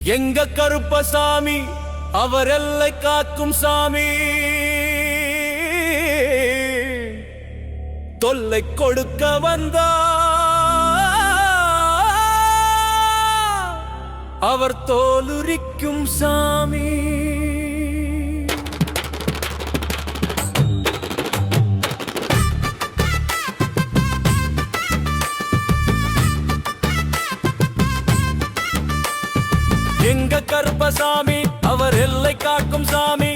எங்க கருப்பசாமி அவர் எல்லை காக்கும் சாமி, தொல்லை கொடுக்க வந்தா அவர் தோலுரிக்கும் சாமி. எங்க கருப்பசாமி அவர் எல்லை காக்கும் சாமி,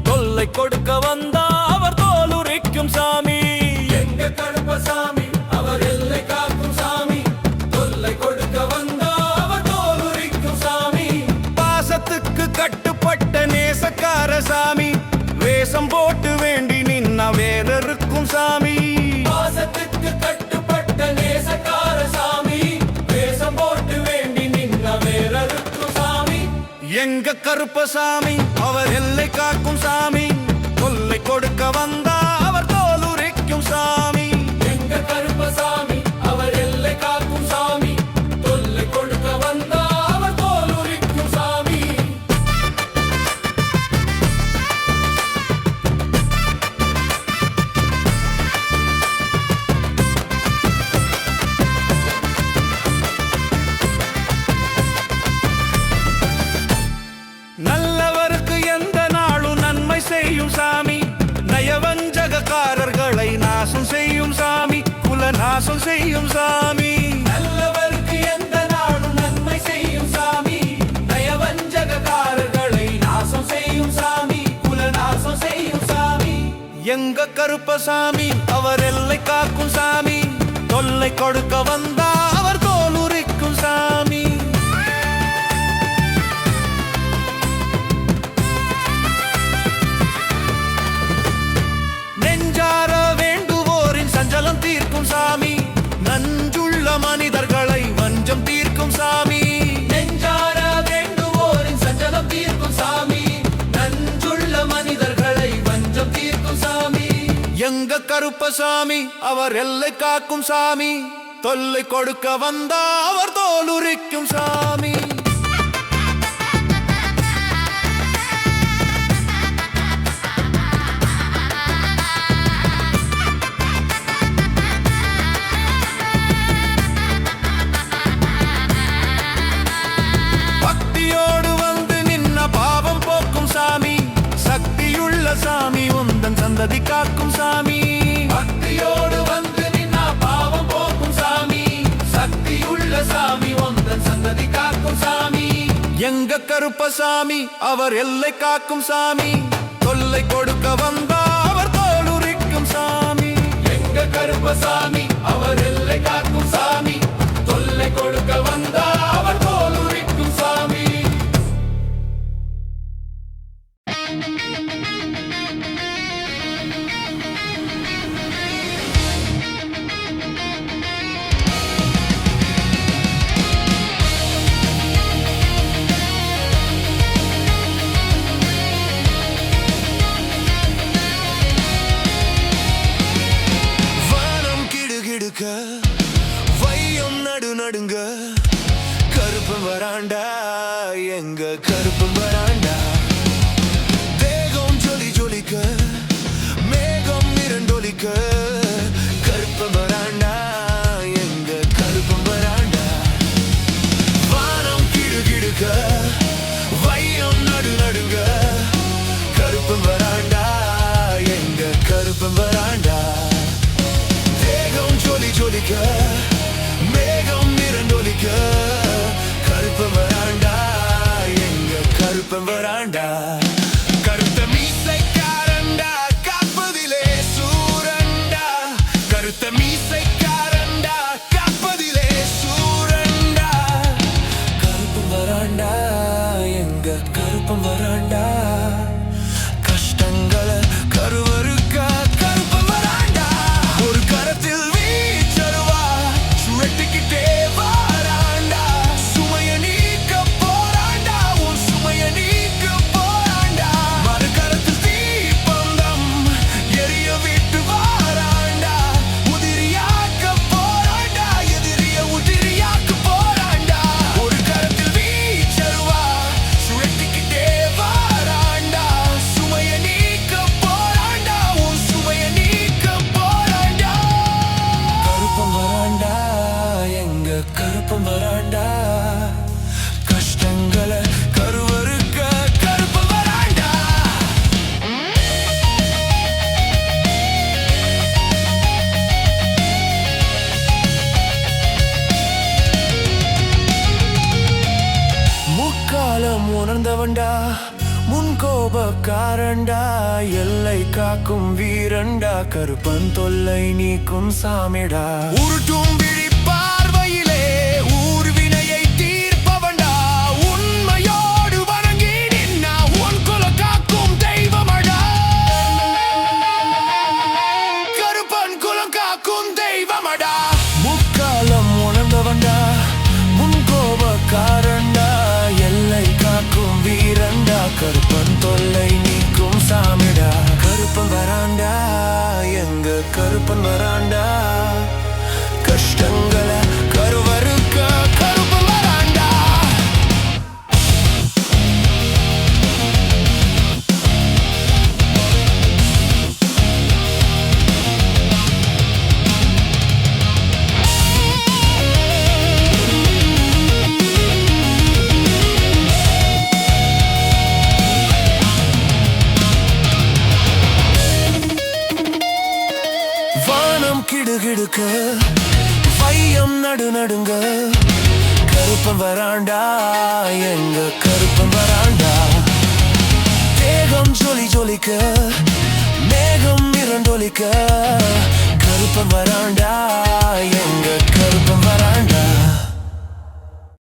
தொல்லை கொடுக்க வந்தா அவர் தோலுரிக்கும் சாமி. எங்க கருப்பசாமி அவர் எல்லை காக்கும் சாமி, தொல்லை கொடுக்க வந்தா அவர் தோலுரிக்கும் சாமி. பாசத்துக்கு கட்டுப்பட்ட நேசக்கார சாமி, வேஷம் போட்டு வேண்டி நின்னா வேறருக்கும் சாமி. பாசத்துக்கு கட்டுப்பட்ட நேசக்கார சாமி, வேஷம் போட்டு வேண்டி நின்னா வேறருக்கும். எங்க கருப்பசாமி அவர் எல்லை காக்கும் சாமி, தொல்லை கொடுக்க வந்தா அவர் தோலுரிக்கும் சாமி. எங்க கருப்பசாமி அவர் எல்லை காக்கும் சாமி, தொல்லை கொடுக்க வந்தா அவர் தோலுரிக்கும் சாமி. நல்லவருக்கு எந்த நாளும் நன்மை செய்யும் சாமி, நயவஞ்சகக்காரர்களை நாசம் செய்யும் சாமி, குல நாசம் செய்யும் சாமி. நல்லவருக்கு எந்த நாளும் நன்மை செய்யும் சாமி, நயவஞ்சகக்காரர்களை நாசம் செய்யும் சாமி, குல நாசம் செய்யும் சாமி. எங்க கருப்பசாமி அவர் எல்லை காக்கும் சாமி, தொல்லை கொடுக்க வந்தா அவர் தோலுரிக்கும் சாமி. தீர்க்கும் சாமி, நஞ்சுள்ள மனிதர்களை வஞ்சம் தீர்க்கும் சாமி. நெஞ்சார வேண்டுவோரின் சஞ்சலம் தீர்க்கும் சாமி, நஞ்சுள்ள மனிதர்களை வஞ்சம் தீர்க்கும் சாமி. எங்க கருப்பசாமி அவர் எல்லை காக்கும் சாமி, தொல்லை கொடுக்க வந்தா அவர் தோலுரிக்கும் சாமி. சாமி உந்தன் சந்ததி காக்கும் சாமி, பக்தியோடு வந்து நின்னா பாவம் போக்கும் சாமி, சக்தியுள்ள சாமி உந்தன் சந்ததி காக்கும் சாமி. எங்க கருப்பசாமி அவர் எல்லை காக்கும் சாமி, தொல்லை கொடுக்க வந்தா அவர் தோலுரிக்கும் சாமி. எங்க கருப்பசாமி அவர் எல்லை காக்கும் சாமி, தொல்லை கொடுக்க வந்தா அவர் தோலுரிக்கும் சாமி. வையம் நடு நடுங்க கருப்பன் வராண்டா, எங்க கருப்பன் வராண்டா. தேகம் ஜொலி ஜொலிக்க மேகம் இரண்டொலிக்க கருப்பன் வராண்டா, எங்க கருப்பன் வராண்டா. வானம் கிடுகிடுக்க வையம் நடு நடுங்க கருப்பன் வராண்டா, எங்க கருப்பன் வராண்டா. ஜொலிக்க மேகம் இரண்டொலிக்க கருப்பன் வராண்டா, எங்க கருப்பன் வராண்டா. கருத்த மீசைக்காரண்டா காப்பதிலே சூரண்டா, கருத்த மீசைக்காரண்டா காப்பதிலே சூரண்டா. கருப்பன் வராண்டா, எங்க கருப்பன் வராண்டா. கஷ்டங்களை கருவருக்க கருப்பன் வராண்டா. ஒரு கரத்தில் ஒரு கரத்தில் வீச்சருவா முக்காலம் உணர்ந்தவன்டா முன்கோபக்காரண்டா எல்லை காக்கும் வீரண்டா கருப்பன் தொல்லை நீக்கும் சாமிடா உருட்டும் விழி பார்வையிலே ஊர்வினையை தீர்ப்பவன்டா உண்மையோடு வணங்கி நின்னா உன் குல காக்கும் தெய்வமடா கருப்பன் குலம் காக்கும் தெய்வமடா முக்காலம் உணர்ந்தவன்டா முன்கோபக்காரண்டா எல்லை காக்கும் வீரண்டா கருப்பன் தொல்லை நீக்கும் சாமிடா கருப்பன் வராண்டா எங்க கருப்பன் வராண்டா கஷ்டங்களை கருவறுக்க கருப்பன் வராண்டா வானம் கிடுகிடுக்க வையம் நடுநடுங்க கருப்பன் வராண்டா எங்க கருப்பன் வராண்டா தேகம் ஜொலி ஜொலிக்க மேகம் இரண்டொலிக்க கருப்பன் வராண்டா எங்க கருப்பன் வராண்டா